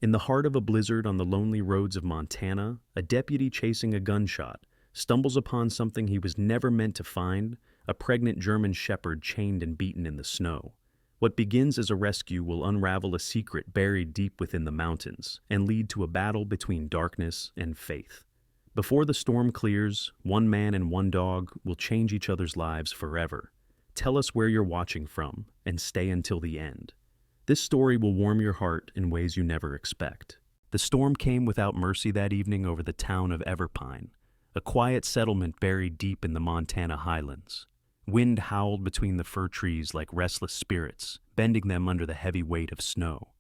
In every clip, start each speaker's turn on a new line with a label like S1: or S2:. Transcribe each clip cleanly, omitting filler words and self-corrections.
S1: In the heart of a blizzard on the lonely roads of Montana, a deputy chasing a gunshot stumbles upon something he was never meant to find, a pregnant German shepherd chained and beaten in the snow. What begins as a rescue will unravel a secret buried deep within the mountains and lead to a battle between darkness and faith. Before the storm clears, one man and one dog will change each other's lives forever. Tell us where you're watching from and stay until the end. This story will warm your heart in ways you never expect. The storm came without mercy that evening over the town of Everpine, a quiet settlement buried deep in the Montana highlands. Wind howled between the fir trees like restless spirits, bending them under the heavy weight of snow.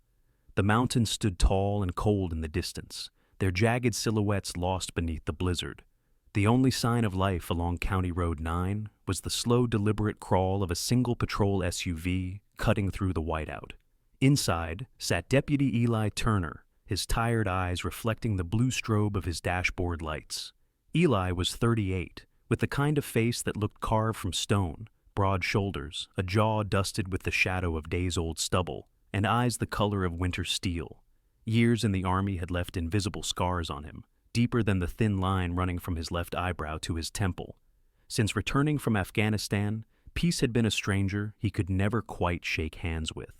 S1: The mountains stood tall and cold in the distance, their jagged silhouettes lost beneath the blizzard. The only sign of life along County Road 9 was the slow, deliberate crawl of a single patrol SUV cutting through the whiteout. Inside sat Deputy Eli Turner, his tired eyes reflecting the blue strobe of his dashboard lights. Eli was 38, with the kind of face that looked carved from stone, broad shoulders, a jaw dusted with the shadow of days-old stubble, and eyes the color of winter steel. Years in the army had left invisible scars on him, deeper than the thin line running from his left eyebrow to his temple. Since returning from Afghanistan, peace had been a stranger he could never quite shake hands with.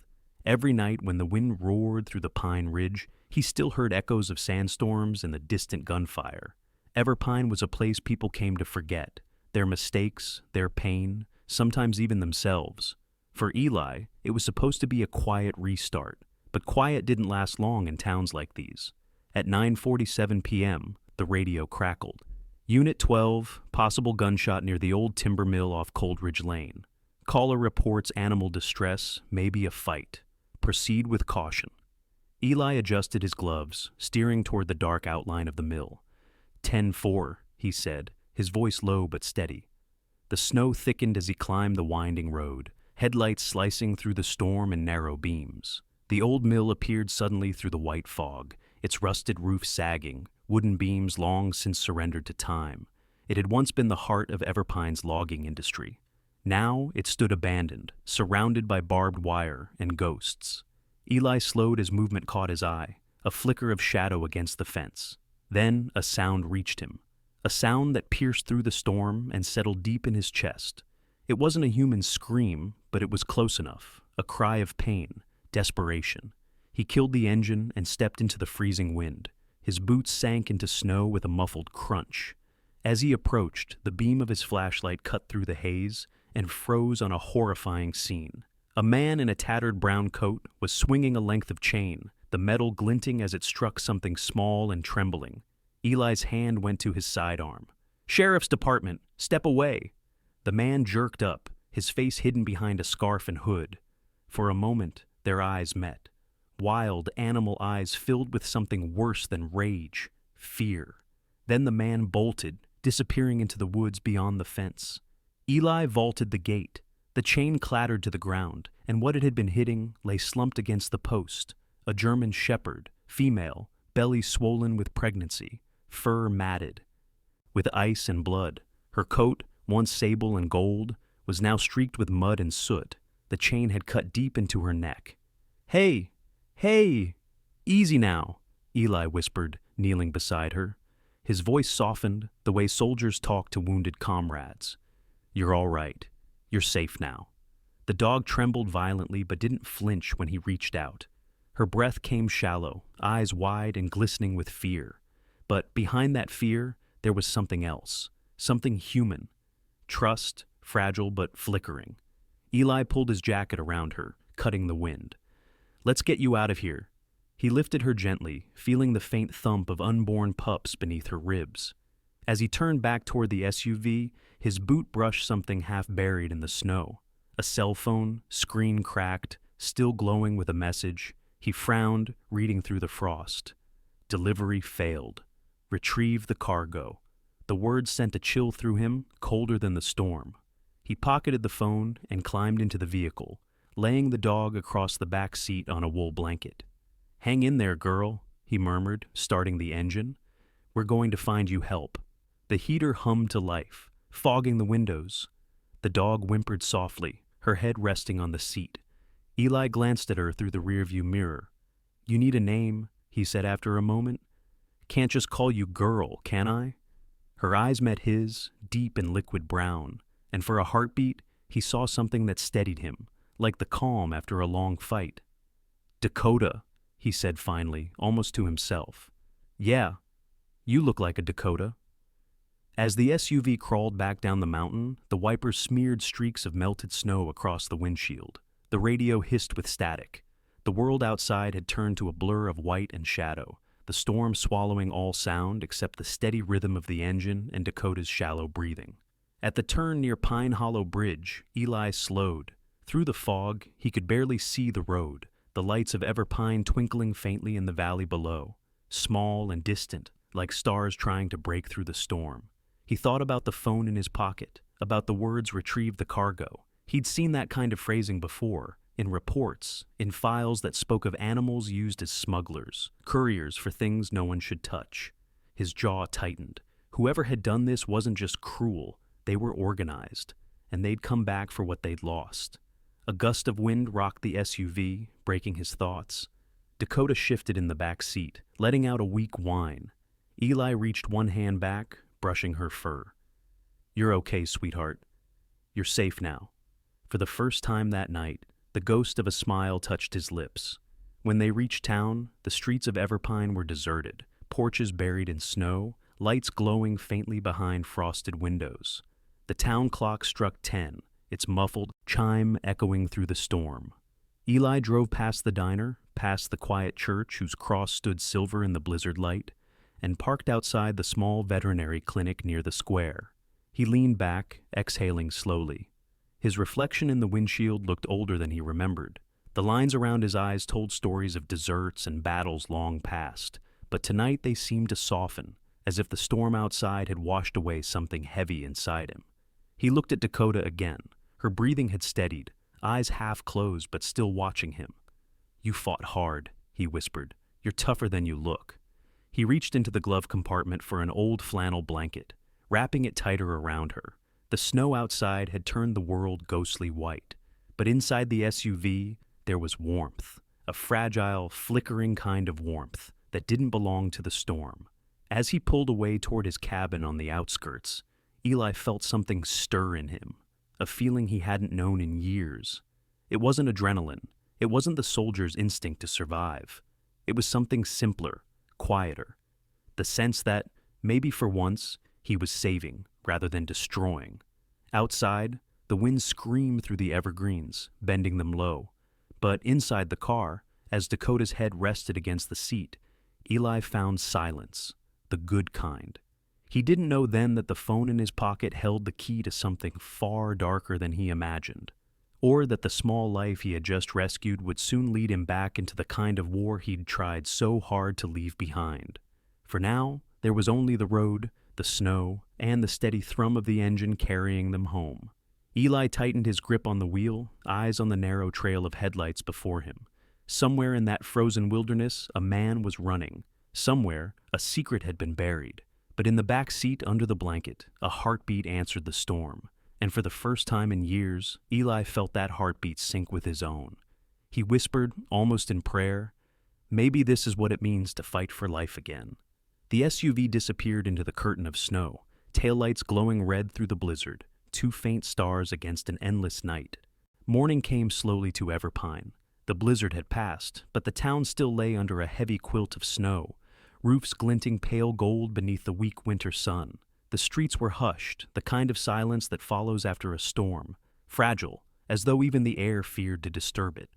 S1: Every night when the wind roared through the Pine Ridge, he still heard echoes of sandstorms and the distant gunfire. Everpine was a place people came to forget, their mistakes, their pain, sometimes even themselves. For Eli, it was supposed to be a quiet restart, but quiet didn't last long in towns like these. At 9:47 p.m., the radio crackled. Unit 12, possible gunshot near the old timber mill off Coldridge Lane. Caller reports animal distress, maybe a fight. Proceed with caution. Eli adjusted his gloves, steering toward the dark outline of the mill. 10-4, he said, his voice low but steady. The snow thickened as he climbed the winding road, headlights slicing through the storm in narrow beams. The old mill appeared suddenly through the white fog, its rusted roof sagging, wooden beams long since surrendered to time. It had once been the heart of Everpine's logging industry. Now it stood abandoned, surrounded by barbed wire and ghosts. Eli slowed as movement caught his eye, a flicker of shadow against the fence. Then a sound reached him, a sound that pierced through the storm and settled deep in his chest. It wasn't a human scream, but it was close enough, a cry of pain, desperation. He killed the engine and stepped into the freezing wind. His boots sank into snow with a muffled crunch. As he approached, the beam of his flashlight cut through the haze and froze on a horrifying scene. A man in a tattered brown coat was swinging a length of chain, the metal glinting as it struck something small and trembling. Eli's hand went to his sidearm. "Sheriff's Department, step away!" The man jerked up, his face hidden behind a scarf and hood. For a moment, their eyes met. Wild, animal eyes filled with something worse than rage, fear. Then the man bolted, disappearing into the woods beyond the fence. Eli vaulted the gate. The chain clattered to the ground, and what it had been hitting lay slumped against the post. A German shepherd, female, belly swollen with pregnancy, fur matted. With ice and blood, her coat, once sable and gold, was now streaked with mud and soot. The chain had cut deep into her neck. "Hey! Hey! Easy now," Eli whispered, kneeling beside her. His voice softened, the way soldiers talk to wounded comrades. "You're all right. You're safe now." The dog trembled violently but didn't flinch when he reached out. Her breath came shallow, eyes wide and glistening with fear. But behind that fear, there was something else, something human. Trust, fragile but flickering. Eli pulled his jacket around her, cutting the wind. "Let's get you out of here." He lifted her gently, feeling the faint thump of unborn pups beneath her ribs. As he turned back toward the SUV, his boot brushed something half buried in the snow. A cell phone, screen cracked, still glowing with a message. He frowned, reading through the frost. Delivery failed. Retrieve the cargo. The words sent a chill through him, colder than the storm. He pocketed the phone and climbed into the vehicle, laying the dog across the back seat on a wool blanket. "Hang in there, girl," he murmured, starting the engine. "We're going to find you help." The heater hummed to life, fogging the windows. The dog whimpered softly, her head resting on the seat. Eli glanced at her through the rearview mirror. "You need a name?" he said after a moment. "Can't just call you girl, can I?" Her eyes met his, deep and liquid brown, and for a heartbeat, he saw something that steadied him, like the calm after a long fight. "Dakota," he said finally, almost to himself. "Yeah, you look like a Dakota." As the SUV crawled back down the mountain, the wipers smeared streaks of melted snow across the windshield. The radio hissed with static. The world outside had turned to a blur of white and shadow, the storm swallowing all sound except the steady rhythm of the engine and Dakota's shallow breathing. At the turn near Pine Hollow Bridge, Eli slowed. Through the fog, he could barely see the road, the lights of Everpine twinkling faintly in the valley below, small and distant, like stars trying to break through the storm. He thought about the phone in his pocket, about the words "retrieve the cargo." He'd seen that kind of phrasing before, in reports, in files that spoke of animals used as smugglers, couriers for things no one should touch. His jaw tightened. Whoever had done this wasn't just cruel, they were organized, and they'd come back for what they'd lost. A gust of wind rocked the SUV, breaking his thoughts. Dakota shifted in the back seat, letting out a weak whine. Eli reached one hand back, brushing her fur. "You're okay, sweetheart. You're safe now." For the first time that night, the ghost of a smile touched his lips. When they reached town, the streets of Everpine were deserted, porches buried in snow, lights glowing faintly behind frosted windows. The town clock struck 10, its muffled chime echoing through the storm. Eli drove past the diner, past the quiet church whose cross stood silver in the blizzard light, and parked outside the small veterinary clinic near the square. He leaned back, exhaling slowly. His reflection in the windshield looked older than he remembered. The lines around his eyes told stories of deserts and battles long past, but tonight they seemed to soften, as if the storm outside had washed away something heavy inside him. He looked at Dakota again. Her breathing had steadied, eyes half closed but still watching him. "You fought hard," he whispered. "You're tougher than you look." He reached into the glove compartment for an old flannel blanket, wrapping it tighter around her. The snow outside had turned the world ghostly white, but inside the SUV there was warmth, a fragile, flickering kind of warmth that didn't belong to the storm. As he pulled away toward his cabin on the outskirts, Eli felt something stir in him, a feeling he hadn't known in years. It wasn't adrenaline. It wasn't the soldier's instinct to survive. It was something simpler, quieter. The sense that, maybe for once, he was saving rather than destroying. Outside, the wind screamed through the evergreens, bending them low. But inside the car, as Dakota's head rested against the seat, Eli found silence, the good kind. He didn't know then that the phone in his pocket held the key to something far darker than he imagined, or that the small life he had just rescued would soon lead him back into the kind of war he'd tried so hard to leave behind. For now, there was only the road, the snow, and the steady thrum of the engine carrying them home. Eli tightened his grip on the wheel, eyes on the narrow trail of headlights before him. Somewhere in that frozen wilderness, a man was running. Somewhere, a secret had been buried. But in the back seat under the blanket, a heartbeat answered the storm. And for the first time in years, Eli felt that heartbeat sync with his own. He whispered, almost in prayer, "Maybe this is what it means to fight for life again." The SUV disappeared into the curtain of snow, taillights glowing red through the blizzard, two faint stars against an endless night. Morning came slowly to Everpine. The blizzard had passed, but the town still lay under a heavy quilt of snow, roofs glinting pale gold beneath the weak winter sun. The streets were hushed, the kind of silence that follows after a storm, fragile, as though even the air feared to disturb it.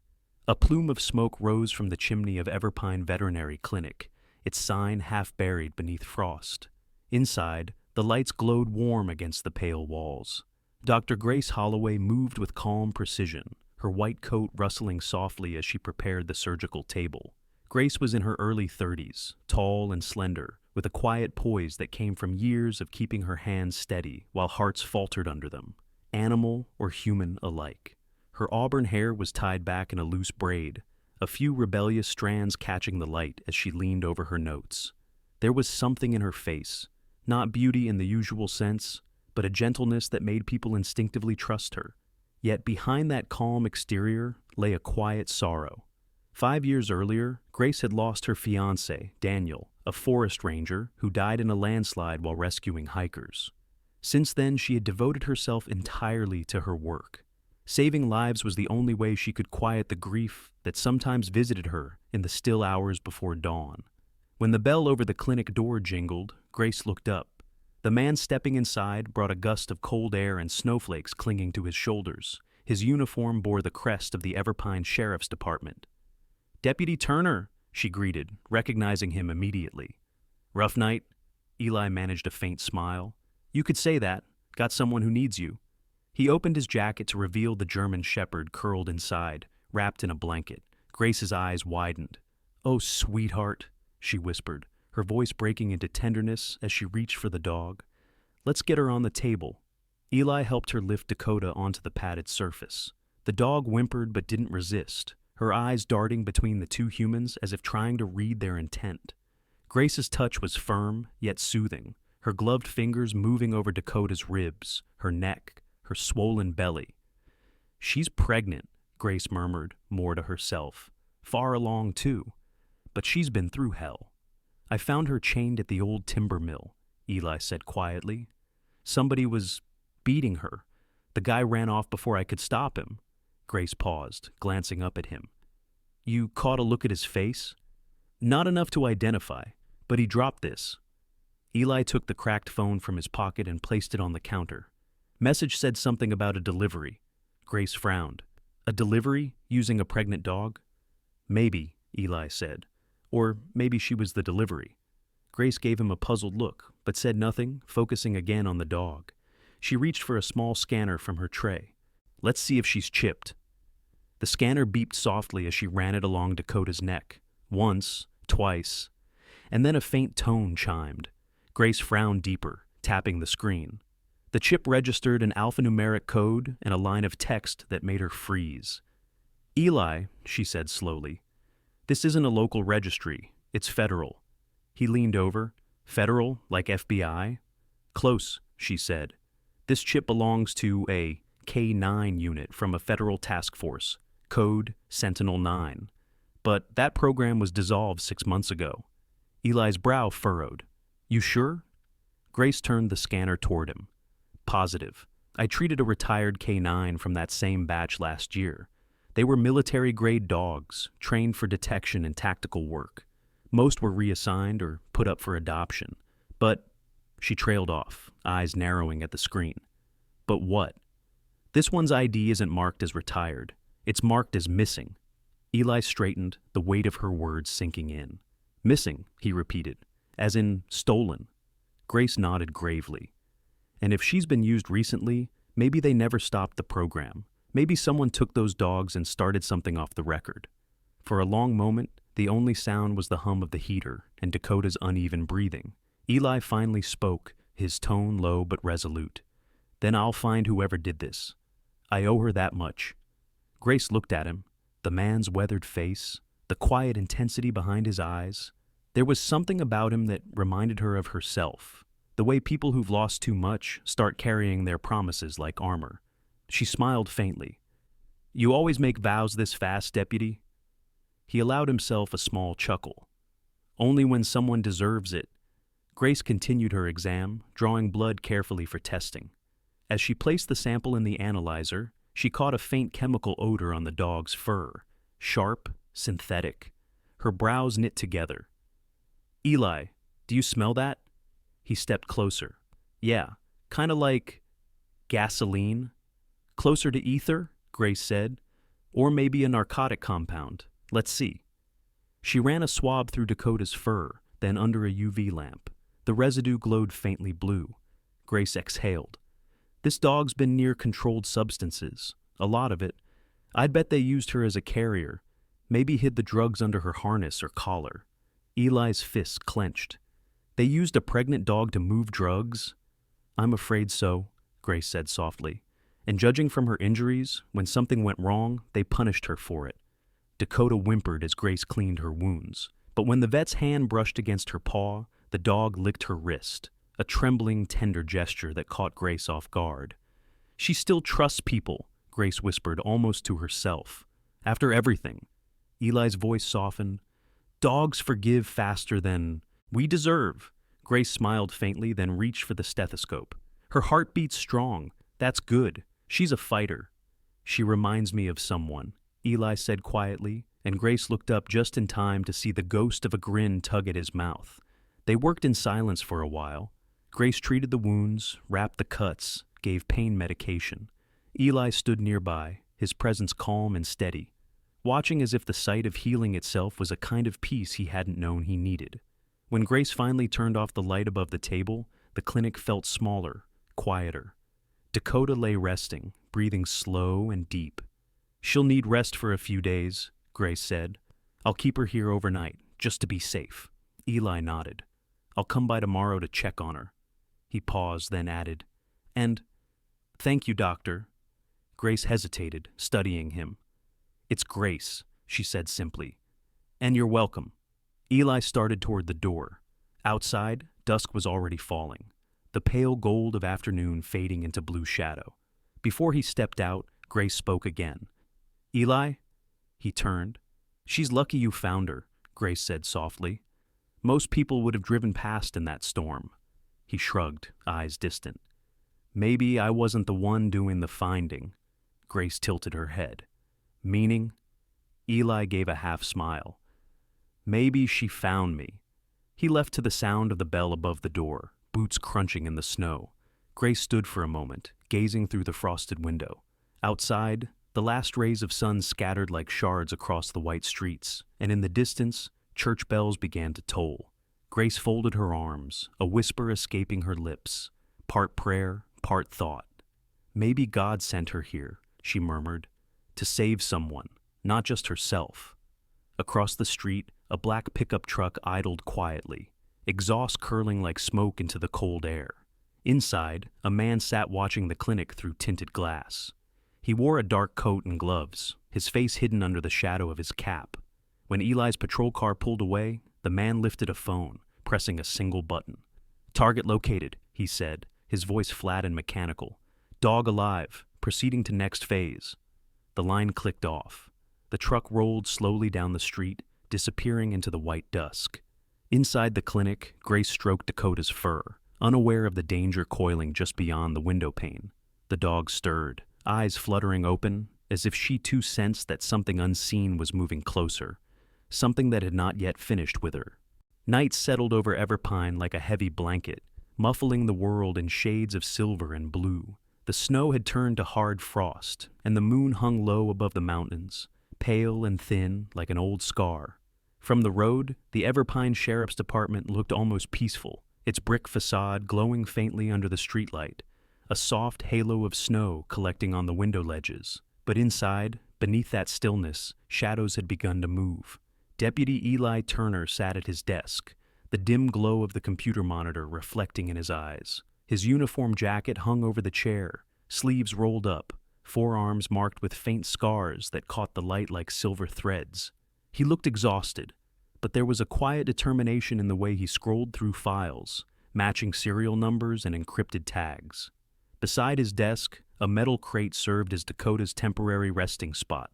S1: A plume of smoke rose from the chimney of Everpine Veterinary Clinic, its sign half buried beneath frost. Inside, the lights glowed warm against the pale walls. Dr. Grace Holloway moved with calm precision, her white coat rustling softly as she prepared the surgical table. Grace was in her early 30s, tall and slender, with a quiet poise that came from years of keeping her hands steady while hearts faltered under them, animal or human alike. Her auburn hair was tied back in a loose braid, a few rebellious strands catching the light as she leaned over her notes. There was something in her face, not beauty in the usual sense, but a gentleness that made people instinctively trust her. Yet behind that calm exterior lay a quiet sorrow. 5 years earlier, Grace had lost her fiancé, Daniel, a forest ranger who died in a landslide while rescuing hikers. Since then, she had devoted herself entirely to her work. Saving lives was the only way she could quiet the grief that sometimes visited her in the still hours before dawn. When the bell over the clinic door jingled, Grace looked up. The man stepping inside brought a gust of cold air and snowflakes clinging to his shoulders. His uniform bore the crest of the Everpine Sheriff's Department. "Deputy Turner," she greeted, recognizing him immediately. "Rough night?" Eli managed a faint smile. "You could say that. Got someone who needs you." He opened his jacket to reveal the German shepherd curled inside, wrapped in a blanket. Grace's eyes widened. "Oh, sweetheart," she whispered, her voice breaking into tenderness as she reached for the dog. "Let's get her on the table." Eli helped her lift Dakota onto the padded surface. The dog whimpered but didn't resist, her eyes darting between the two humans as if trying to read their intent. Grace's touch was firm, yet soothing, her gloved fingers moving over Dakota's ribs, her neck, her swollen belly. "She's pregnant," Grace murmured, more to herself. "Far along, too. But she's been through hell." "I found her chained at the old timber mill," Eli said quietly. "Somebody was beating her. The guy ran off before I could stop him." Grace paused, glancing up at him. "You caught a look at his face?" "Not enough to identify, but he dropped this." Eli took the cracked phone from his pocket and placed it on the counter. Message said something about a delivery. Grace frowned. "A delivery using a pregnant dog?" "Maybe," Eli said. "Or maybe she was the delivery." Grace gave him a puzzled look, but said nothing, focusing again on the dog. She reached for a small scanner from her tray. "Let's see if she's chipped." The scanner beeped softly as she ran it along Dakota's neck. Once, twice, and then a faint tone chimed. Grace frowned deeper, tapping the screen. The chip registered an alphanumeric code and a line of text that made her freeze. "Eli," she said slowly, "this isn't a local registry. It's federal." He leaned over. "Federal, like FBI?" "Close," she said. "This chip belongs to a K-9 unit from a federal task force, code Sentinel-9. But that program was dissolved 6 months ago." Eli's brow furrowed. "You sure?" Grace turned the scanner toward him. "Positive. I treated a retired K-9 from that same batch last year. They were military-grade dogs, trained for detection and tactical work. Most were reassigned or put up for adoption. But," she trailed off, eyes narrowing at the screen. "But what?" "This one's ID isn't marked as retired. It's marked as missing." Eli straightened, the weight of her words sinking in. "Missing," he repeated, "as in stolen." Grace nodded gravely. "And if she's been used recently, maybe they never stopped the program. Maybe someone took those dogs and started something off the record." For a long moment, the only sound was the hum of the heater and Dakota's uneven breathing. Eli finally spoke, his tone low but resolute. "Then I'll find whoever did this. I owe her that much." Grace looked at him, the man's weathered face, the quiet intensity behind his eyes. There was something about him that reminded her of herself, the way people who've lost too much start carrying their promises like armor. She smiled faintly. "You always make vows this fast, Deputy?" He allowed himself a small chuckle. "Only when someone deserves it." Grace continued her exam, drawing blood carefully for testing. As she placed the sample in the analyzer, she caught a faint chemical odor on the dog's fur, sharp, synthetic. Her brows knit together. "Eli, do you smell that?" He stepped closer. "Yeah, kind of like gasoline." "Closer to ether," Grace said. "Or maybe a narcotic compound. Let's see." She ran a swab through Dakota's fur, then under a UV lamp. The residue glowed faintly blue. Grace exhaled. "This dog's been near controlled substances. A lot of it. I'd bet they used her as a carrier. Maybe hid the drugs under her harness or collar." Eli's fists clenched. "They used a pregnant dog to move drugs?" "I'm afraid so," Grace said softly. "And judging from her injuries, when something went wrong, they punished her for it." Dakota whimpered as Grace cleaned her wounds. But when the vet's hand brushed against her paw, the dog licked her wrist, a trembling, tender gesture that caught Grace off guard. "She still trusts people," Grace whispered almost to herself. "After everything." Eli's voice softened. Dogs forgive faster than we deserve. Grace smiled faintly, then reached for the stethoscope. Her heart beats strong. That's good. She's a fighter. She reminds me of someone, Eli said quietly, and Grace looked up just in time to see the ghost of a grin tug at his mouth. They worked in silence for a while. Grace treated the wounds, wrapped the cuts, gave pain medication. Eli stood nearby, his presence calm and steady, watching as if the sight of healing itself was a kind of peace he hadn't known he needed. When Grace finally turned off the light above the table, the clinic felt smaller, quieter. Dakota lay resting, breathing slow and deep. She'll need rest for a few days, Grace said. I'll keep her here overnight, just to be safe. Eli nodded. I'll come by tomorrow to check on her. He paused, then added, and thank you, doctor. Grace hesitated, studying him. It's Grace, she said simply. And you're welcome. Eli started toward the door. Outside, dusk was already falling, the pale gold of afternoon fading into blue shadow. Before he stepped out, Grace spoke again. Eli? He turned. She's lucky you found her, Grace said softly. Most people would have driven past in that storm. He shrugged, eyes distant. Maybe I wasn't the one doing the finding. Grace tilted her head. Meaning? Eli gave a half smile. Maybe she found me. He left to the sound of the bell above the door, boots crunching in the snow. Grace stood for a moment, gazing through the frosted window. Outside, the last rays of sun scattered like shards across the white streets, and in the distance, church bells began to toll. Grace folded her arms, a whisper escaping her lips, part prayer, part thought. Maybe God sent her here, she murmured, to save someone, not just herself. Across the street, a black pickup truck idled quietly, exhaust curling like smoke into the cold air. Inside, a man sat watching the clinic through tinted glass. He wore a dark coat and gloves, his face hidden under the shadow of his cap. When Eli's patrol car pulled away, the man lifted a phone, pressing a single button. Target located, he said, his voice flat and mechanical. Dog alive, proceeding to next phase. The line clicked off. The truck rolled slowly down the street, disappearing into the white dusk. Inside the clinic, Grace stroked Dakota's fur, unaware of the danger coiling just beyond the window pane. The dog stirred, eyes fluttering open, as if she too sensed that something unseen was moving closer, something that had not yet finished with her. Night settled over Everpine like a heavy blanket, muffling the world in shades of silver and blue. The snow had turned to hard frost, and the moon hung low above the mountains, pale and thin like an old scar. From the road, the Everpine Sheriff's Department looked almost peaceful, its brick facade glowing faintly under the streetlight, a soft halo of snow collecting on the window ledges. But inside, beneath that stillness, shadows had begun to move. Deputy Eli Turner sat at his desk, the dim glow of the computer monitor reflecting in his eyes. His uniform jacket hung over the chair, sleeves rolled up, forearms marked with faint scars that caught the light like silver threads. He looked exhausted, but there was a quiet determination in the way he scrolled through files, matching serial numbers and encrypted tags. Beside his desk, a metal crate served as Dakota's temporary resting spot.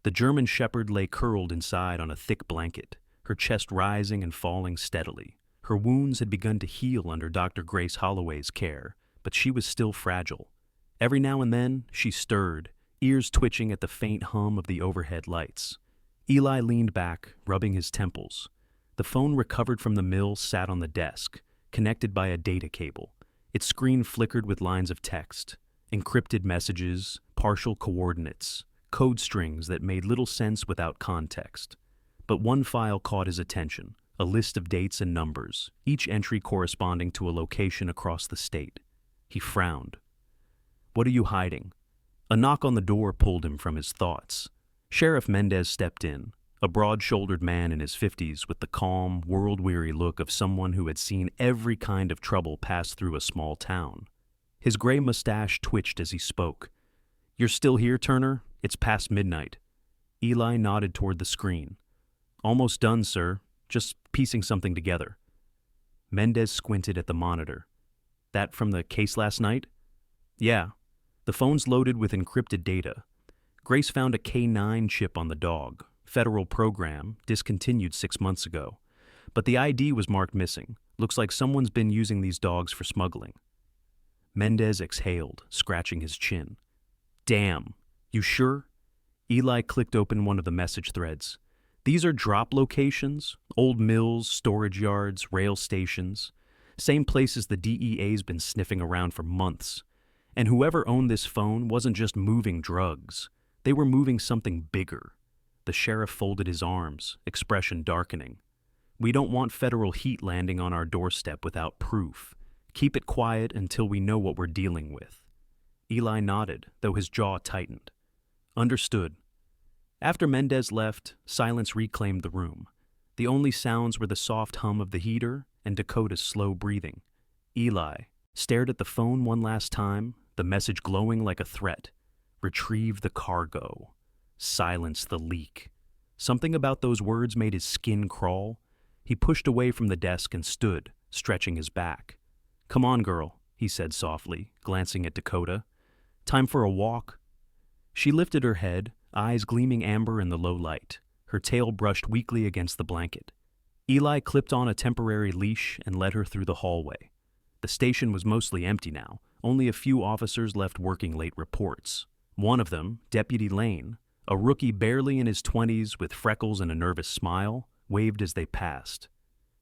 S1: The German shepherd lay curled inside on a thick blanket, her chest rising and falling steadily. Her wounds had begun to heal under Dr. Grace Holloway's care, but she was still fragile. Every now and then, she stirred, ears twitching at the faint hum of the overhead lights. Eli leaned back, rubbing his temples. The phone recovered from the mill sat on the desk, connected by a data cable. Its screen flickered with lines of text, encrypted messages, partial coordinates, code strings that made little sense without context. But one file caught his attention, a list of dates and numbers, each entry corresponding to a location across the state. He frowned. "What are you hiding?" A knock on the door pulled him from his thoughts. Sheriff Mendez stepped in, a broad-shouldered man in his 50s with the calm, world-weary look of someone who had seen every kind of trouble pass through a small town. His gray mustache twitched as he spoke. "You're still here, Turner? It's past midnight." Eli nodded toward the screen. "Almost done, sir. Just piecing something together." Mendez squinted at the monitor. "That from the case last night?" "Yeah. The phone's loaded with encrypted data. Grace found a K9 chip on the dog, federal program, discontinued 6 months ago. But the ID was marked missing. Looks like someone's been using these dogs for smuggling. Mendez exhaled, scratching his chin. Damn. You sure? Eli clicked open one of the message threads. These are drop locations, old mills, storage yards, rail stations. Same places the DEA's been sniffing around for months. And whoever owned this phone wasn't just moving drugs. They were moving something bigger. The sheriff folded his arms, expression darkening. We don't want federal heat landing on our doorstep without proof. Keep it quiet until we know what we're dealing with. Eli nodded, though his jaw tightened. Understood. After Mendez left, silence reclaimed the room. The only sounds were the soft hum of the heater and Dakota's slow breathing. Eli stared at the phone one last time, the message glowing like a threat. Retrieve the cargo. Silence the leak. Something about those words made his skin crawl. He pushed away from the desk and stood, stretching his back. Come on, girl, he said softly, glancing at Dakota. Time for a walk? She lifted her head, eyes gleaming amber in the low light. Her tail brushed weakly against the blanket. Eli clipped on a temporary leash and led her through the hallway. The station was mostly empty now, only a few officers left working late reports. One of them, Deputy Lane, a rookie barely in his 20s with freckles and a nervous smile, waved as they passed.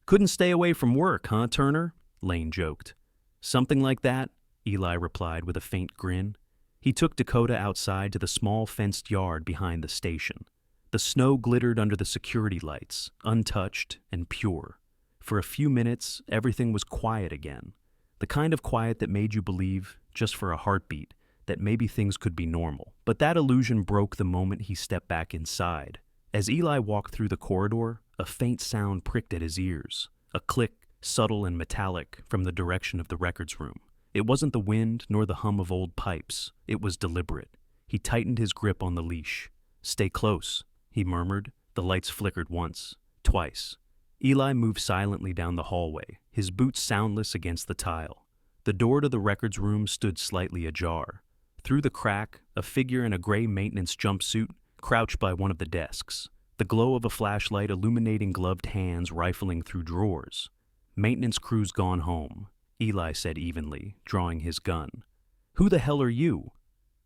S1: Couldn't stay away from work, huh, Turner? Lane joked. Something like that, Eli replied with a faint grin. He took Dakota outside to the small fenced yard behind the station. The snow glittered under the security lights, untouched and pure. For a few minutes, everything was quiet again. The kind of quiet that made you believe, just for a heartbeat, that maybe things could be normal. But that illusion broke the moment he stepped back inside. As Eli walked through the corridor, a faint sound pricked at his ears. A click, subtle and metallic, from the direction of the records room. It wasn't the wind nor the hum of old pipes. It was deliberate. He tightened his grip on the leash. Stay close, he murmured. The lights flickered once, twice. Eli moved silently down the hallway, his boots soundless against the tile. The door to the records room stood slightly ajar. Through the crack, a figure in a gray maintenance jumpsuit crouched by one of the desks, the glow of a flashlight illuminating gloved hands rifling through drawers. Maintenance crew's gone home, Eli said evenly, drawing his gun. Who the hell are you?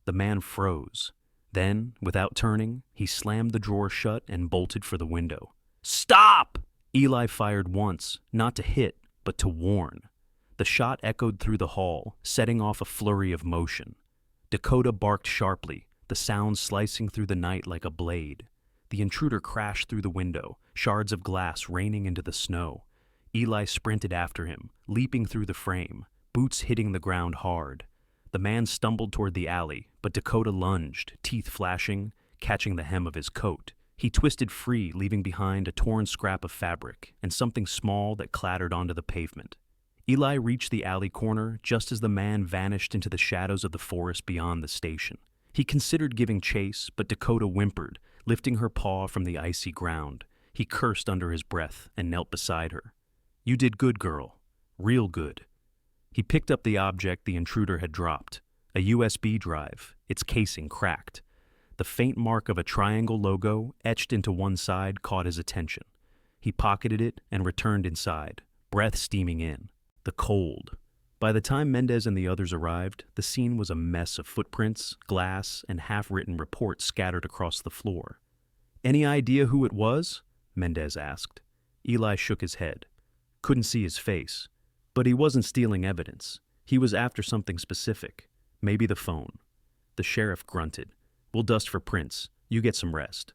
S1: The man froze. Then, without turning, he slammed the drawer shut and bolted for the window. Stop! Eli fired once, not to hit, but to warn. The shot echoed through the hall, setting off a flurry of motion. Dakota barked sharply, the sound slicing through the night like a blade. The intruder crashed through the window, shards of glass raining into the snow. Eli sprinted after him, leaping through the frame, boots hitting the ground hard. The man stumbled toward the alley, but Dakota lunged, teeth flashing, catching the hem of his coat. He twisted free, leaving behind a torn scrap of fabric and something small that clattered onto the pavement. Eli reached the alley corner just as the man vanished into the shadows of the forest beyond the station. He considered giving chase, but Dakota whimpered, lifting her paw from the icy ground. He cursed under his breath and knelt beside her. You did good, girl. Real good. He picked up the object the intruder had dropped, a USB drive, its casing cracked. The faint mark of a triangle logo etched into one side caught his attention. He pocketed it and returned inside, breath steaming in. The cold. By the time Mendez and the others arrived, the scene was a mess of footprints, glass, and half-written reports scattered across the floor. Any idea who it was? Mendez asked. Eli shook his head. Couldn't see his face. But he wasn't stealing evidence. He was after something specific. Maybe the phone. The sheriff grunted. We'll dust for prints. You get some rest.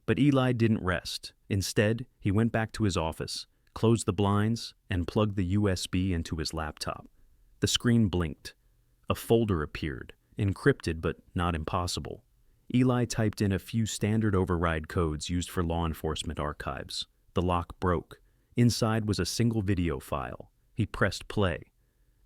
S1: But Eli didn't rest. Instead, he went back to his office, closed the blinds, and plugged the USB into his laptop. The screen blinked. A folder appeared, encrypted but not impossible. Eli typed in a few standard override codes used for law enforcement archives. The lock broke. Inside was a single video file. He pressed play.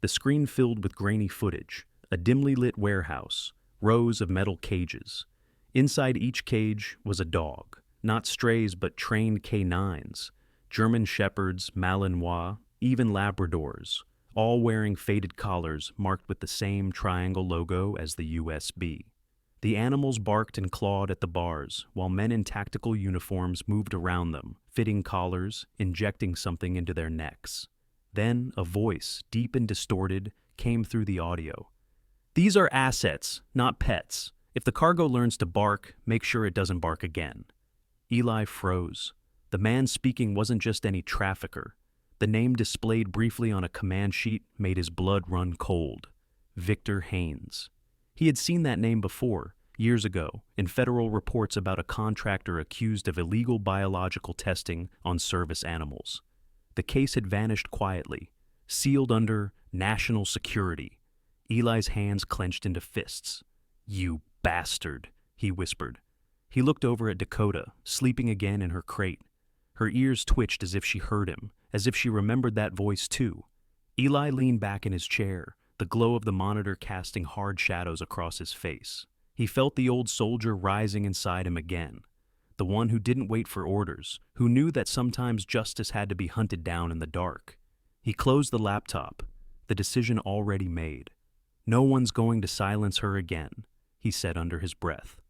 S1: The screen filled with grainy footage, a dimly lit warehouse, rows of metal cages. Inside each cage was a dog, not strays but trained canines, German shepherds, Malinois, even Labradors, all wearing faded collars marked with the same triangle logo as the USB. The The animals barked and clawed at the bars, while men in tactical uniforms moved around them, fitting collars, injecting something into their necks. Then a voice, deep and distorted, came through the audio. "These are assets, not pets. If the cargo learns to bark, make sure it doesn't bark again." Eli froze. The man speaking wasn't just any trafficker. The name displayed briefly on a command sheet made his blood run cold. Victor Haynes. He had seen that name before, years ago, in federal reports about a contractor accused of illegal biological testing on service animals. The case had vanished quietly, sealed under national security. Eli's hands clenched into fists. "You bastard," he whispered. He looked over at Dakota, sleeping again in her crate. Her ears twitched as if she heard him, as if she remembered that voice too. Eli leaned back in his chair, the glow of the monitor casting hard shadows across his face. He felt the old soldier rising inside him again, the one who didn't wait for orders, who knew that sometimes justice had to be hunted down in the dark. He closed the laptop, the decision already made. "No one's going to silence her again," he said under his breath.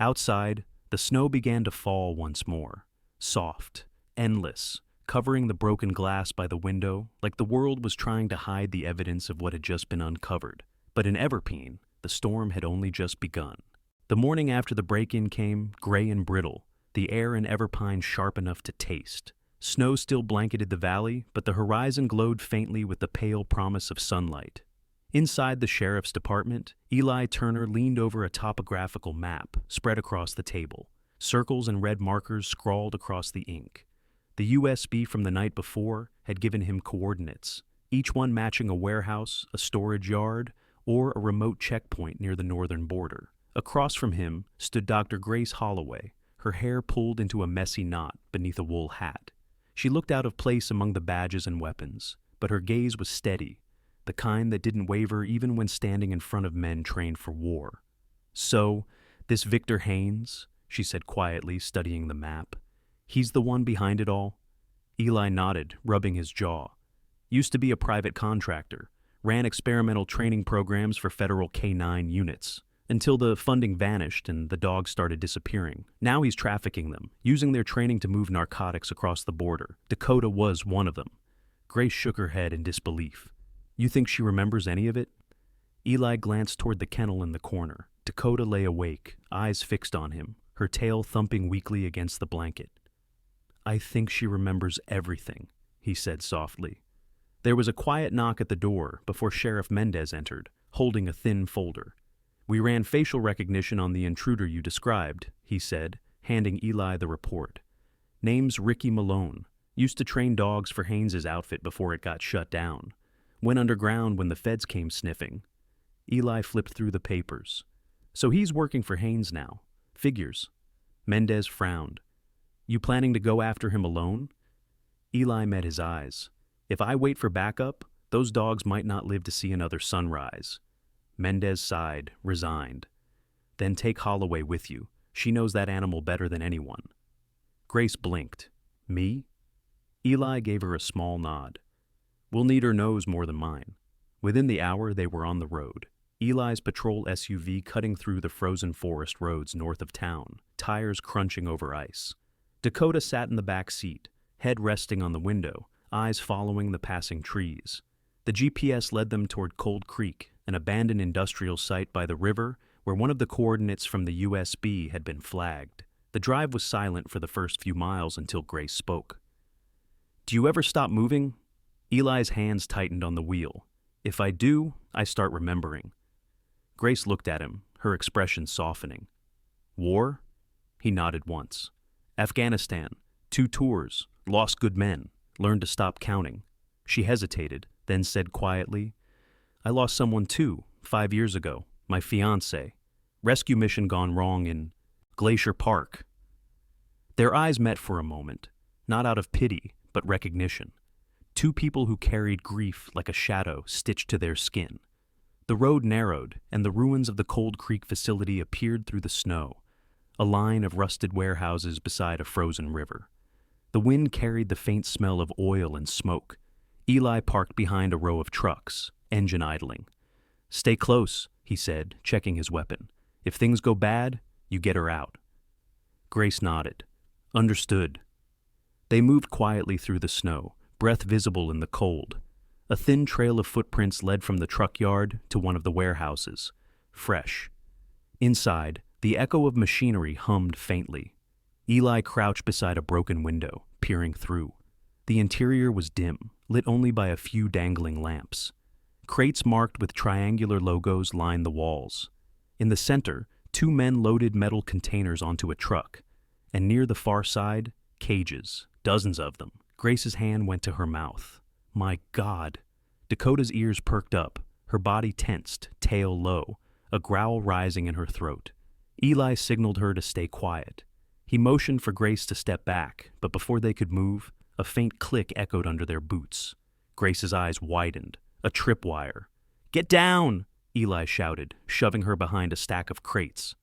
S1: Outside, the snow began to fall once more, soft, endless, covering the broken glass by the window like the world was trying to hide the evidence of what had just been uncovered. But in Everpeen, the storm had only just begun. The morning after the break-in came, gray and brittle, the air in Everpine sharp enough to taste. Snow still blanketed the valley, but the horizon glowed faintly with the pale promise of sunlight. Inside the sheriff's department, Eli Turner leaned over a topographical map spread across the table. Circles and red markers scrawled across the ink. The USB from the night before had given him coordinates, each one matching a warehouse, a storage yard, or a remote checkpoint near the northern border. Across from him stood Dr. Grace Holloway, her hair pulled into a messy knot beneath a wool hat. She looked out of place among the badges and weapons, but her gaze was steady, the kind that didn't waver even when standing in front of men trained for war. "So, this Victor Haynes," she said quietly, studying the map. "He's the one behind it all?" Eli nodded, rubbing his jaw. "Used to be a private contractor, ran experimental training programs for federal K-9 units, until the funding vanished and the dogs started disappearing. Now he's trafficking them, using their training to move narcotics across the border. Dakota was one of them." Grace shook her head in disbelief. "You think she remembers any of it?" Eli glanced toward the kennel in the corner. Dakota lay awake, eyes fixed on him, her tail thumping weakly against the blanket. "I think she remembers everything," he said softly. There was a quiet knock at the door before Sheriff Mendez entered, holding a thin folder. "We ran facial recognition on the intruder you described," he said, handing Eli the report. "Name's Ricky Malone. Used to train dogs for Haynes's outfit before it got shut down. Went underground when the feds came sniffing." Eli flipped through the papers. "So he's working for Haynes now. Figures." Mendez frowned. "You planning to go after him alone?" Eli met his eyes. "If I wait for backup, those dogs might not live to see another sunrise." Mendez sighed, resigned. "Then take Holloway with you. She knows that animal better than anyone." Grace blinked. "Me?" Eli gave her a small nod. "We'll need her nose more than mine." Within the hour, they were on the road. Eli's patrol SUV cutting through the frozen forest roads north of town, tires crunching over ice. Dakota sat in the back seat, head resting on the window, eyes following the passing trees. The GPS led them toward Cold Creek, an abandoned industrial site by the river where one of the coordinates from the USB had been flagged. The drive was silent for the first few miles until Grace spoke. "Do you ever stop moving?" Eli's hands tightened on the wheel. "If I do, I start remembering." Grace looked at him, her expression softening. "War?" He nodded once. "Afghanistan. 2 tours. Lost good men. Learned to stop counting." She hesitated, then said quietly, "I lost someone too, 5 years ago. My fiancé. Rescue mission gone wrong in Glacier Park." Their eyes met for a moment, not out of pity, but recognition. Two people who carried grief like a shadow stitched to their skin. The road narrowed, and the ruins of the Cold Creek facility appeared through the snow, a line of rusted warehouses beside a frozen river. The wind carried the faint smell of oil and smoke. Eli parked behind a row of trucks, engine idling. "Stay close," he said, checking his weapon. If things go bad, you get her out. Grace nodded. Understood. They moved quietly through the snow, breath visible in the cold. A thin trail of footprints led from the truck yard to one of the warehouses, fresh. Inside, the echo of machinery hummed faintly. Eli crouched beside a broken window, peering through. The interior was dim, lit only by a few dangling lamps. Crates marked with triangular logos lined the walls. In the center, two men loaded metal containers onto a truck, and near the far side, cages, dozens of them. Grace's hand went to her mouth. My God! Dakota's ears perked up, her body tensed, tail low, a growl rising in her throat. Eli signaled her to stay quiet. He motioned for Grace to step back, but before they could move, a faint click echoed under their boots. Grace's eyes widened. A tripwire. Get down! Eli shouted, shoving her behind a stack of crates.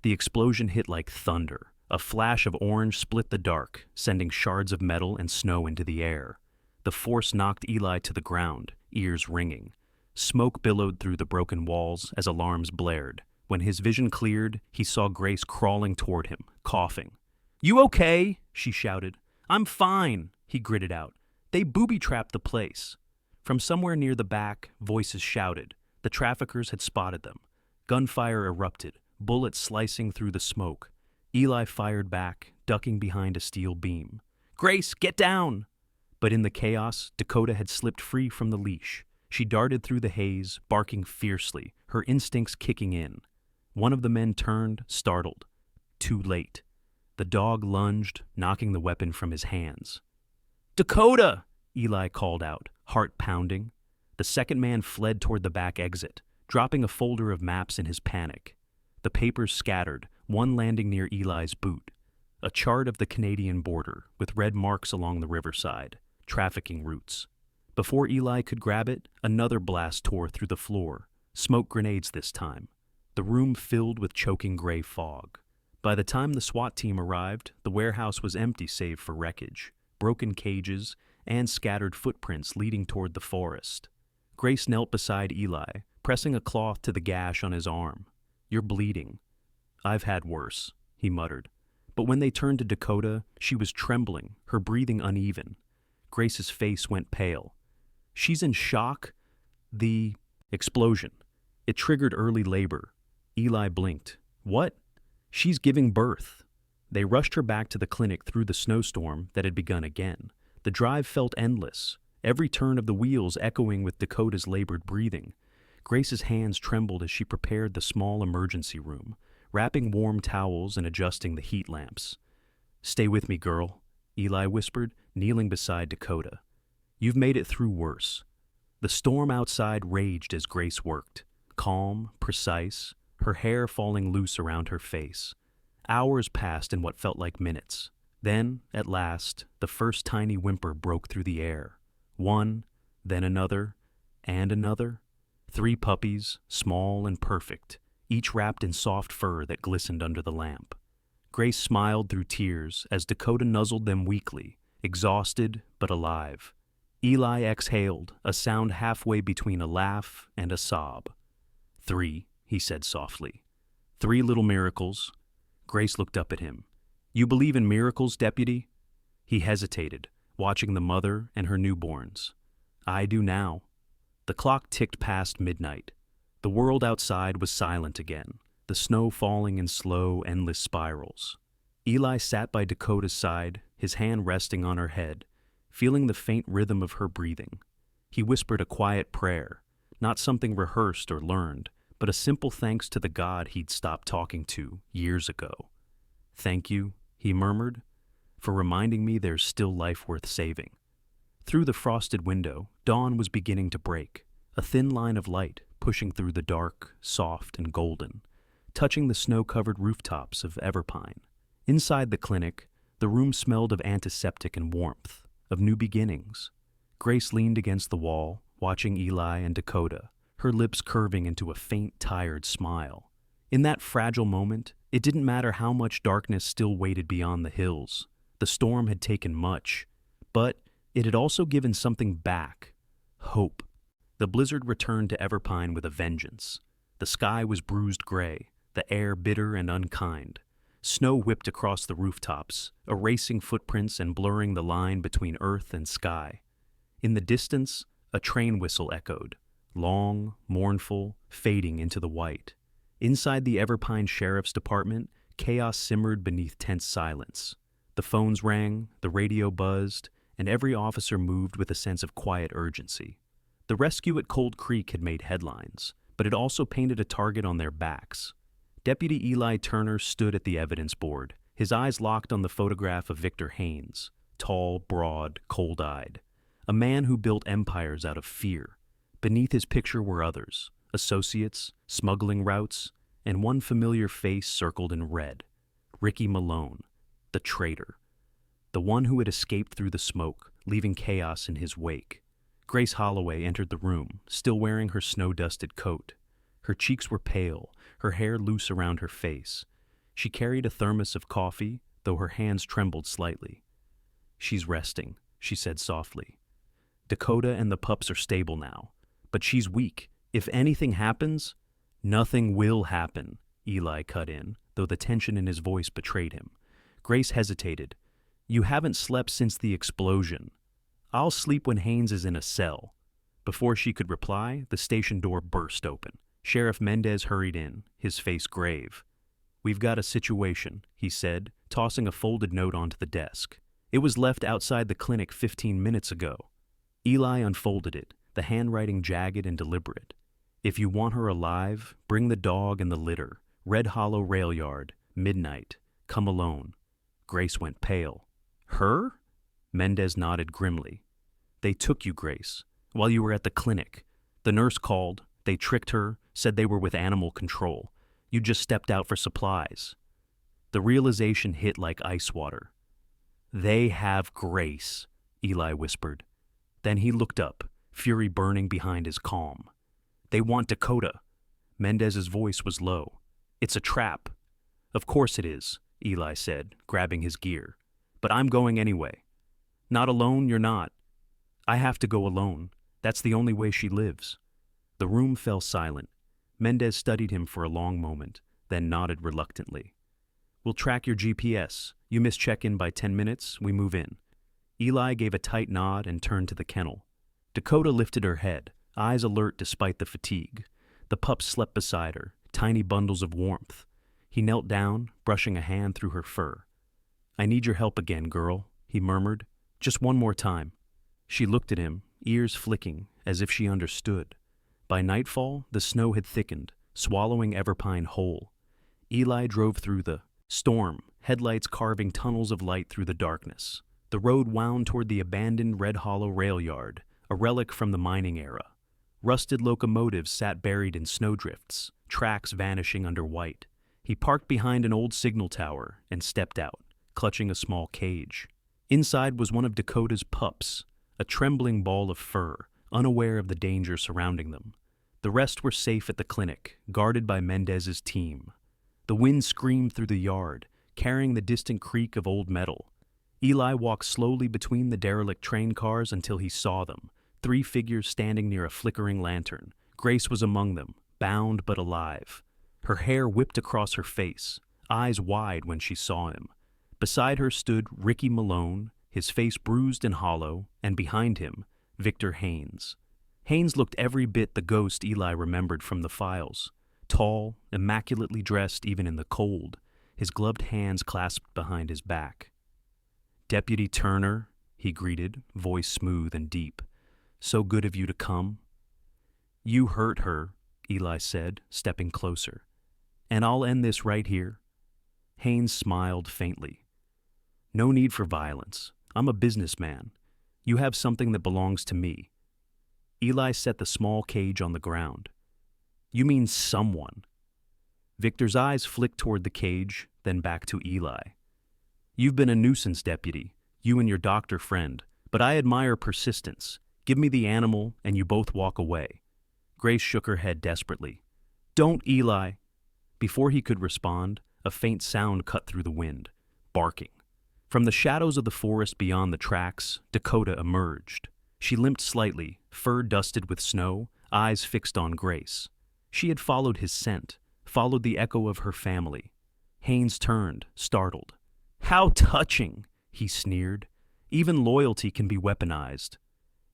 S1: The explosion hit like thunder. A flash of orange split the dark, sending shards of metal and snow into the air. The force knocked Eli to the ground, ears ringing. Smoke billowed through the broken walls as alarms blared. When his vision cleared, he saw Grace crawling toward him, coughing. You okay? She shouted. I'm fine, he gritted out. They booby-trapped the place. From somewhere near the back, voices shouted. The traffickers had spotted them. Gunfire erupted, bullets slicing through the smoke. Eli fired back, ducking behind a steel beam. Grace, get down! But in the chaos, Dakota had slipped free from the leash. She darted through the haze, barking fiercely, her instincts kicking in. One of the men turned, startled. Too late. The dog lunged, knocking the weapon from his hands. Dakota! Eli called out, heart pounding. The second man fled toward the back exit, dropping a folder of maps in his panic. The papers scattered, one landing near Eli's boot. A chart of the Canadian border, with red marks along the riverside, trafficking routes. Before Eli could grab it, another blast tore through the floor, smoke grenades this time. The room filled with choking gray fog. By the time the SWAT team arrived, the warehouse was empty save for wreckage, broken cages, and scattered footprints leading toward the forest. Grace knelt beside Eli, pressing a cloth to the gash on his arm. You're bleeding. I've had worse, he muttered. But when they turned to Dakota, she was trembling, her breathing uneven. Grace's face went pale. She's in shock. The explosion. It triggered early labor. Eli blinked. What? She's giving birth. They rushed her back to the clinic through the snowstorm that had begun again. The drive felt endless, every turn of the wheels echoing with Dakota's labored breathing. Grace's hands trembled as she prepared the small emergency room, wrapping warm towels and adjusting the heat lamps. Stay with me, girl, Eli whispered, kneeling beside Dakota. You've made it through worse. The storm outside raged as Grace worked, calm, precise, her hair falling loose around her face. Hours passed in what felt like minutes. Then, at last, the first tiny whimper broke through the air. One, then another, and another. 3 puppies, small and perfect, each wrapped in soft fur that glistened under the lamp. Grace smiled through tears as Dakota nuzzled them weakly, exhausted but alive. Eli exhaled, a sound halfway between a laugh and a sob. 3, he said softly. 3 little miracles. Grace looked up at him. You believe in miracles, deputy? He hesitated, watching the mother and her newborns. I do now. The clock ticked past midnight. The world outside was silent again, the snow falling in slow, endless spirals. Eli sat by Dakota's side, his hand resting on her head, feeling the faint rhythm of her breathing. He whispered a quiet prayer, not something rehearsed or learned, but a simple thanks to the God he'd stopped talking to years ago. Thank you, he murmured, for reminding me there's still life worth saving. Through the frosted window, dawn was beginning to break, a thin line of light pushing through the dark, soft, and golden, touching the snow-covered rooftops of Everpine. Inside the clinic, the room smelled of antiseptic and warmth, of new beginnings. Grace leaned against the wall, watching Eli and Dakota, her lips curving into a faint, tired smile. In that fragile moment, it didn't matter how much darkness still waited beyond the hills. The storm had taken much, but it had also given something back. Hope. The blizzard returned to Everpine with a vengeance. The sky was bruised gray, the the air bitter and unkind. Snow whipped across the rooftops, erasing footprints and blurring the line between earth and sky. In the distance, a train whistle echoed, long, mournful, fading into the white. Inside the Everpine Sheriff's Department, chaos simmered beneath tense silence. The phones rang, the radio buzzed, and every officer moved with a sense of quiet urgency. The rescue at Cold Creek had made headlines, but it also painted a target on their backs. Deputy Eli Turner stood at the evidence board, his eyes locked on the photograph of Victor Haynes, tall, broad, cold-eyed. A man who built empires out of fear. Beneath his picture were others, associates, smuggling routes, and one familiar face circled in red. Ricky Malone, the traitor. The one who had escaped through the smoke, leaving chaos in his wake. Grace Holloway entered the room, still wearing her snow-dusted coat. Her cheeks were pale, her hair loose around her face. She carried a thermos of coffee, though her hands trembled slightly. "She's resting," she said softly. "Dakota and the pups are stable now, but she's weak. If anything happens—" "Nothing will happen," Eli cut in, though the tension in his voice betrayed him. Grace hesitated. "You haven't slept since the explosion." "I'll sleep when Haynes is in a cell." Before she could reply, the station door burst open. Sheriff Mendez hurried in, his face grave. "We've got a situation," he said, tossing a folded note onto the desk. "It was left outside the clinic 15 minutes ago." Eli unfolded it, the handwriting jagged and deliberate. "If you want her alive, bring the dog and the litter. Red Hollow Rail Yard, midnight. Come alone." Grace went pale. "Her?" Mendez nodded grimly. "They took you, Grace, while you were at the clinic. The nurse called. They tricked her, said they were with animal control. You just stepped out for supplies." The realization hit like ice water. "They have Grace," Eli whispered. Then he looked up, fury burning behind his calm. "They want Dakota." Mendez's voice was low. "It's a trap." "Of course it is," Eli said, grabbing his gear. "But I'm going anyway." "Not alone, you're not." "I have to go alone. That's the only way she lives." The room fell silent. Mendez studied him for a long moment, then nodded reluctantly. "We'll track your GPS. You miss check-in by 10 minutes, we move in." Eli gave a tight nod and turned to the kennel. Dakota lifted her head, eyes alert despite the fatigue. The pups slept beside her, tiny bundles of warmth. He knelt down, brushing a hand through her fur. "I need your help again, girl," he murmured. "Just one more time." She looked at him, ears flicking, as if she understood. By nightfall, the snow had thickened, swallowing Everpine whole. Eli drove through the storm, headlights carving tunnels of light through the darkness. The road wound toward the abandoned Red Hollow rail yard, a relic from the mining era. Rusted locomotives sat buried in snowdrifts, tracks vanishing under white. He parked behind an old signal tower and stepped out, clutching a small cage. Inside was one of Dakota's pups, a trembling ball of fur, unaware of the danger surrounding them. The rest were safe at the clinic, guarded by Mendez's team. The wind screamed through the yard, carrying the distant creak of old metal. Eli walked slowly between the derelict train cars until he saw them, 3 figures standing near a flickering lantern. Grace was among them, bound but alive. Her hair whipped across her face, eyes wide when she saw him. Beside her stood Ricky Malone, his face bruised and hollow, and behind him, Victor Haynes. Haynes looked every bit the ghost Eli remembered from the files. Tall, immaculately dressed even in the cold, his gloved hands clasped behind his back. "Deputy Turner," he greeted, voice smooth and deep. "So good of you to come." "You hurt her," Eli said, stepping closer. "And I'll end this right here." Haynes smiled faintly. "No need for violence. I'm a businessman. You have something that belongs to me." Eli set the small cage on the ground. "You mean someone." Victor's eyes flicked toward the cage, then back to Eli. "You've been a nuisance, deputy, you and your doctor friend, but I admire persistence. Give me the animal, and you both walk away." Grace shook her head desperately. "Don't, Eli." Before he could respond, a faint sound cut through the wind, barking. From the shadows of the forest beyond the tracks, Dakota emerged. She limped slightly, fur dusted with snow, eyes fixed on Grace. She had followed his scent, followed the echo of her family. Haynes turned, startled. "How touching!" he sneered. "Even loyalty can be weaponized."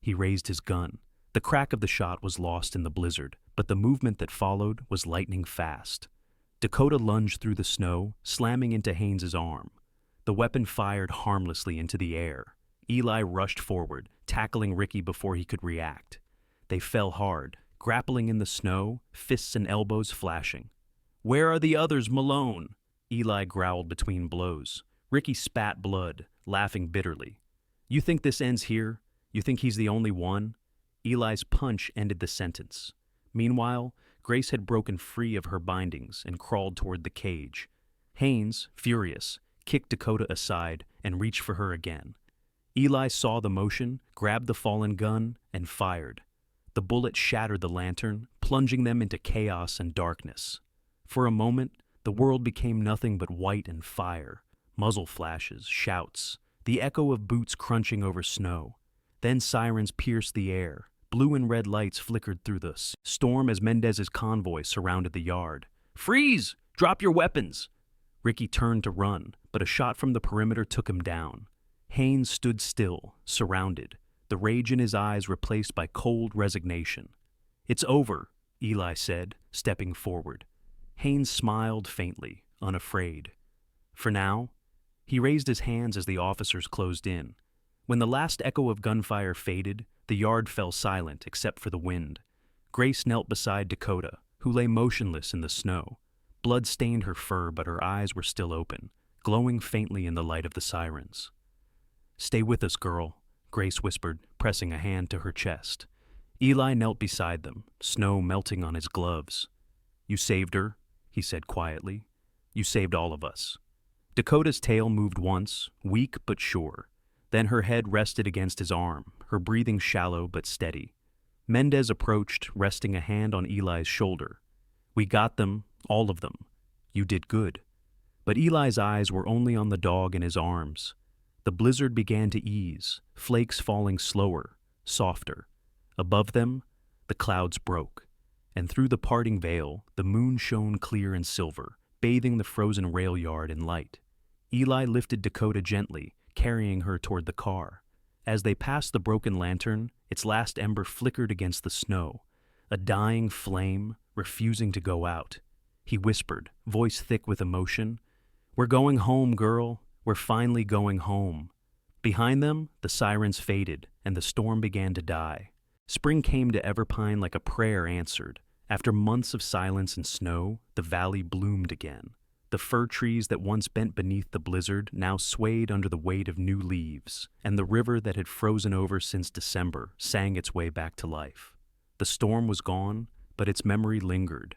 S1: He raised his gun. The crack of the shot was lost in the blizzard, but the movement that followed was lightning fast. Dakota lunged through the snow, slamming into Haynes's arm. The weapon fired harmlessly into the air. Eli rushed forward, tackling Ricky before he could react. They fell hard, grappling in the snow, fists and elbows flashing. "Where are the others, Malone?" Eli growled between blows. Ricky spat blood, laughing bitterly. "You think this ends here? You think he's the only one?" Eli's punch ended the sentence. Meanwhile, Grace had broken free of her bindings and crawled toward the cage. Haynes, furious, kicked Dakota aside and reached for her again. Eli saw the motion, grabbed the fallen gun, and fired. The bullet shattered the lantern, plunging them into chaos and darkness. For a moment, the world became nothing but white and fire. Muzzle flashes, shouts, the echo of boots crunching over snow. Then sirens pierced the air. Blue and red lights flickered through the storm as Mendez's convoy surrounded the yard. "Freeze! Drop your weapons!" Ricky turned to run, but a shot from the perimeter took him down. Haynes stood still, surrounded, the rage in his eyes replaced by cold resignation. "It's over," Eli said, stepping forward. Haynes smiled faintly, unafraid. For now, he raised his hands as the officers closed in. When the last echo of gunfire faded, the yard fell silent except for the wind. Grace knelt beside Dakota, who lay motionless in the snow. Blood stained her fur, but her eyes were still open, glowing faintly in the light of the sirens. "Stay with us, girl," Grace whispered, pressing a hand to her chest. Eli knelt beside them, snow melting on his gloves. "You saved her," he said quietly. "You saved all of us." Dakota's tail moved once, weak but sure. Then her head rested against his arm, her breathing shallow but steady. Mendez approached, resting a hand on Eli's shoulder. "We got them, all of them. You did good." But Eli's eyes were only on the dog in his arms. The blizzard began to ease, flakes falling slower, softer. Above them, the clouds broke, and through the parting veil, the moon shone clear and silver, bathing the frozen rail yard in light. Eli lifted Dakota gently, carrying her toward the car. As they passed the broken lantern, its last ember flickered against the snow, a dying flame refusing to go out. He whispered, voice thick with emotion, "We're going home, girl. We're finally going home." Behind them, the sirens faded, and the storm began to die. Spring came to Everpine like a prayer answered. After months of silence and snow, the valley bloomed again. The fir trees that once bent beneath the blizzard now swayed under the weight of new leaves, and the river that had frozen over since December sang its way back to life. The storm was gone, but its memory lingered,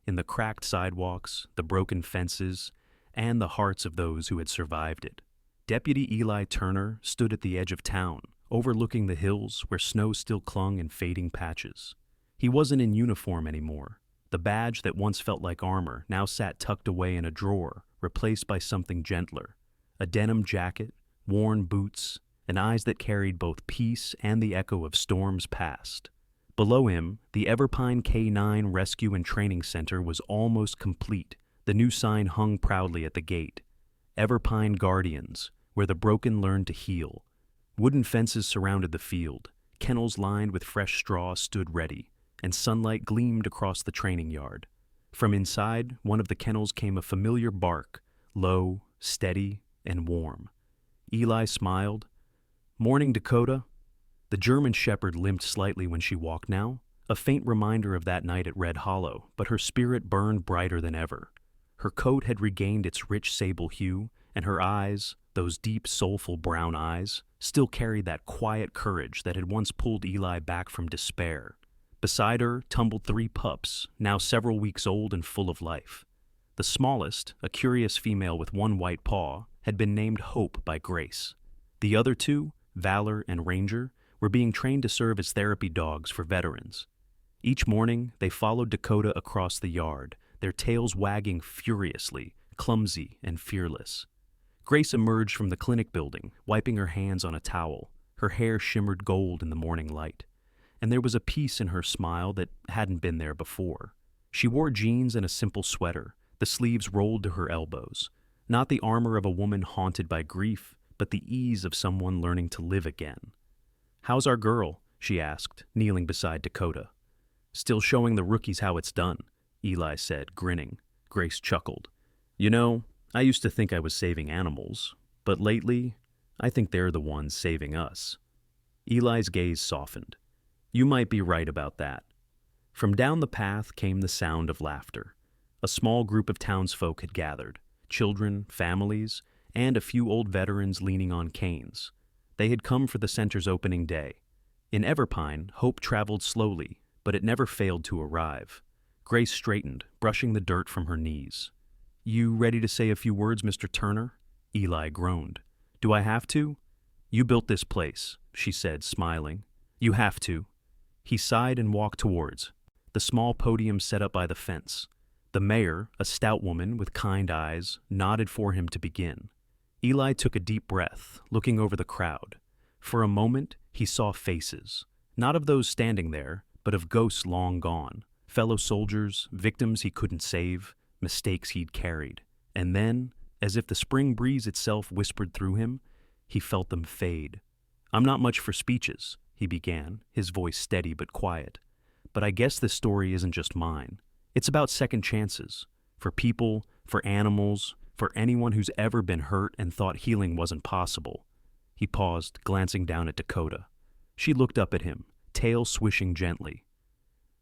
S1: in the cracked sidewalks, the broken fences, and the hearts of those who had survived it. Deputy Eli Turner stood at the edge of town, overlooking the hills where snow still clung in fading patches. He wasn't in uniform anymore. The badge that once felt like armor now sat tucked away in a drawer, replaced by something gentler. A denim jacket, worn boots, and eyes that carried both peace and the echo of storms past. Below him, the Everpine K-9 Rescue and Training Center was almost complete. The new sign hung proudly at the gate. Everpine Guardians, where the broken learn to heal. Wooden fences surrounded the field. Kennels lined with fresh straw stood ready, and sunlight gleamed across the training yard. From inside, one of the kennels came a familiar bark, low, steady, and warm. Eli smiled. "Morning, Dakota." The German shepherd limped slightly when she walked now, a faint reminder of that night at Red Hollow, but her spirit burned brighter than ever. Her coat had regained its rich sable hue, and her eyes, those deep, soulful brown eyes, still carried that quiet courage that had once pulled Eli back from despair. Beside her tumbled 3 pups, now several weeks old and full of life. The smallest, a curious female with 1 white paw, had been named Hope by Grace. The other 2, Valor and Ranger, were being trained to serve as therapy dogs for veterans. Each morning, they followed Dakota across the yard, their tails wagging furiously, clumsy and fearless. Grace emerged from the clinic building, wiping her hands on a towel. Her hair shimmered gold in the morning light, and there was a peace in her smile that hadn't been there before. She wore jeans and a simple sweater, the sleeves rolled to her elbows. Not the armor of a woman haunted by grief, but the ease of someone learning to live again. "How's our girl?" she asked, kneeling beside Dakota. "Still showing the rookies how it's done," Eli said, grinning. Grace chuckled. "You know, I used to think I was saving animals, but lately, I think they're the ones saving us." Eli's gaze softened. "You might be right about that." From down the path came the sound of laughter. A small group of townsfolk had gathered, children, families, and a few old veterans leaning on canes. They had come for the center's opening day. In Everpine, hope traveled slowly, but it never failed to arrive. Grace straightened, brushing the dirt from her knees. "You ready to say a few words, Mr. Turner?" Eli groaned. "Do I have to?" "You built this place," she said, smiling. "You have to." He sighed and walked towards the small podium set up by the fence. The mayor, a stout woman with kind eyes, nodded for him to begin. Eli took a deep breath, looking over the crowd. For a moment, he saw faces, not of those standing there, but of ghosts long gone, fellow soldiers, victims he couldn't save, mistakes he'd carried. And then, as if the spring breeze itself whispered through him, he felt them fade. "I'm not much for speeches," he began, his voice steady but quiet. "But I guess this story isn't just mine. It's about second chances. For people, for animals, for anyone who's ever been hurt and thought healing wasn't possible." He paused, glancing down at Dakota. She looked up at him, tail swishing gently.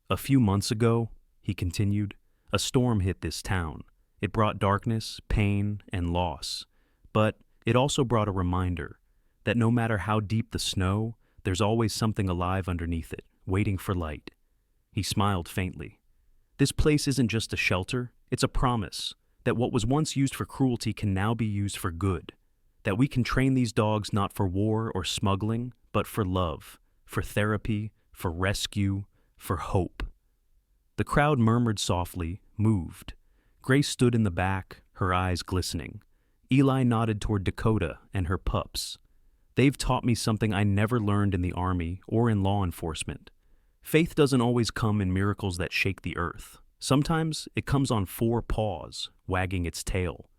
S1: "A few months ago," he continued, "a storm hit this town. It brought darkness, pain, and loss. But it also brought a reminder that no matter how deep the snow, there's always something alive underneath it, waiting for light." He smiled faintly. "This place isn't just a shelter, it's a promise that what was once used for cruelty can now be used for good. That we can train these dogs not for war or smuggling, but for love, for therapy, for rescue, for hope." The crowd murmured softly, moved. Grace stood in the back, her eyes glistening. Eli nodded toward Dakota and her pups. "They've taught me something I never learned in the army or in law enforcement. Faith doesn't always come in miracles that shake the earth. Sometimes it comes on 4 paws, wagging its tail."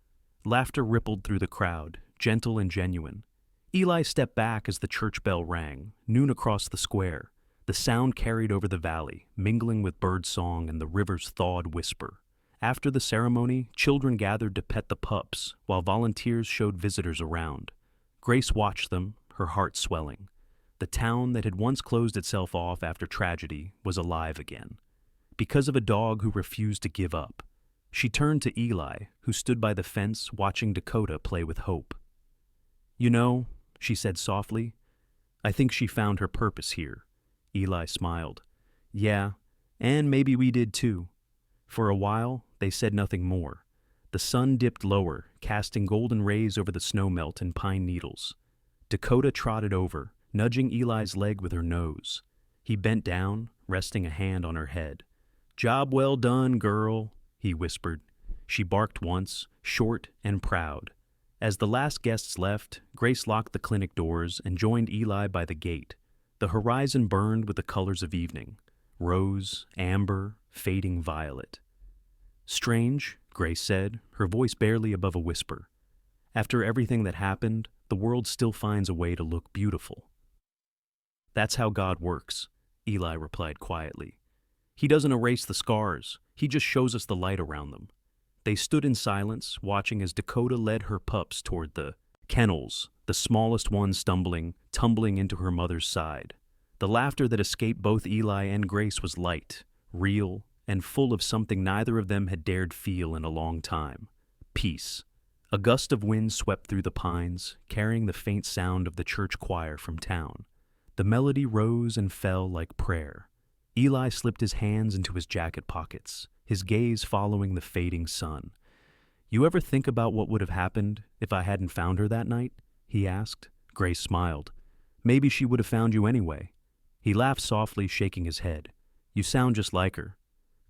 S1: Laughter rippled through the crowd, gentle and genuine. Eli stepped back as the church bell rang, noon across the square. The sound carried over the valley, mingling with bird song and the river's thawed whisper. After the ceremony, children gathered to pet the pups, while volunteers showed visitors around. Grace watched them, her heart swelling. The town that had once closed itself off after tragedy was alive again, because of a dog who refused to give up. She turned to Eli, who stood by the fence watching Dakota play with hope. "You know," she said softly, "I think she found her purpose here." Eli smiled. "Yeah, and maybe we did too." For a while, they said nothing more. The sun dipped lower, casting golden rays over the snowmelt and pine needles. Dakota trotted over, nudging Eli's leg with her nose. He bent down, resting a hand on her head. "Job well done, girl," he whispered. She barked once, short and proud. As the last guests left, Grace locked the clinic doors and joined Eli by the gate. The horizon burned with the colors of evening: rose, amber, fading violet. "Strange," Grace said, her voice barely above a whisper. "After everything that happened, the world still finds a way to look beautiful." "That's how God works," Eli replied quietly. "He doesn't erase the scars, he just shows us the light around them." They stood in silence, watching as Dakota led her pups toward the kennels, the smallest one tumbling into her mother's side. The laughter that escaped both Eli and Grace was light, real, and full of something neither of them had dared feel in a long time: peace. A gust of wind swept through the pines, carrying the faint sound of the church choir from town. The melody rose and fell like prayer. Eli slipped his hands into his jacket pockets, his gaze following the fading sun. "You ever think about what would have happened if I hadn't found her that night?" he asked. Grace smiled. "Maybe she would have found you anyway." He laughed softly, shaking his head. "You sound just like her."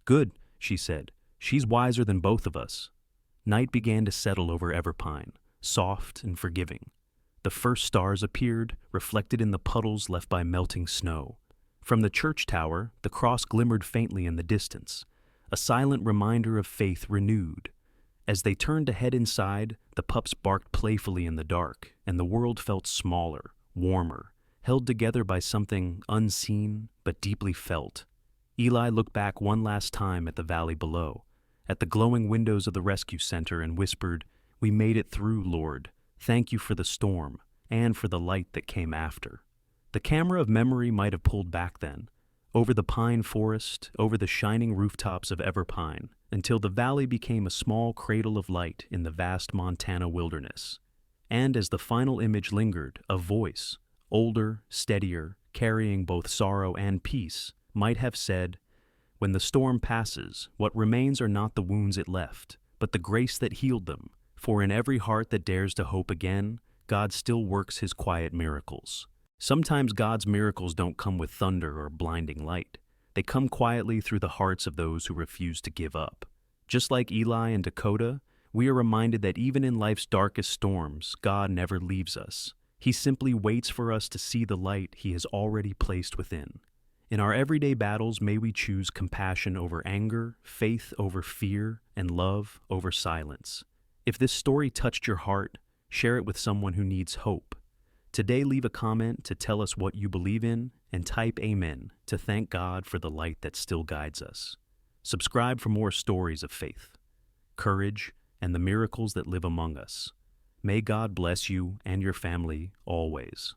S1: "Good," she said. "She's wiser than both of us." Night began to settle over Everpine, soft and forgiving. The first stars appeared, reflected in the puddles left by melting snow. From the church tower, the cross glimmered faintly in the distance. a silent reminder of faith renewed. As they turned to head inside, the pups barked playfully in the dark, and the world felt smaller, warmer, held together by something unseen but deeply felt. Eli looked back one last time at the valley below, at the glowing windows of the rescue center, and whispered, "We made it through, Lord. Thank you for the storm, and for the light that came after." The camera of memory might have pulled back then, over the pine forest, over the shining rooftops of Everpine, until the valley became a small cradle of light in the vast Montana wilderness. And as the final image lingered, a voice, older, steadier, carrying both sorrow and peace, might have said, "When the storm passes, what remains are not the wounds it left, but the grace that healed them, for in every heart that dares to hope again, God still works his quiet miracles." Sometimes God's miracles don't come with thunder or blinding light. They come quietly through the hearts of those who refuse to give up. Just like Eli and Dakota, we are reminded that even in life's darkest storms, God never leaves us. He simply waits for us to see the light he has already placed within. In our everyday battles, may we choose compassion over anger, faith over fear, and love over silence. If this story touched your heart, share it with someone who needs hope. Today, leave a comment to tell us what you believe in, and type Amen to thank God for the light that still guides us. Subscribe for more stories of faith, courage, and the miracles that live among us. May God bless you and your family always.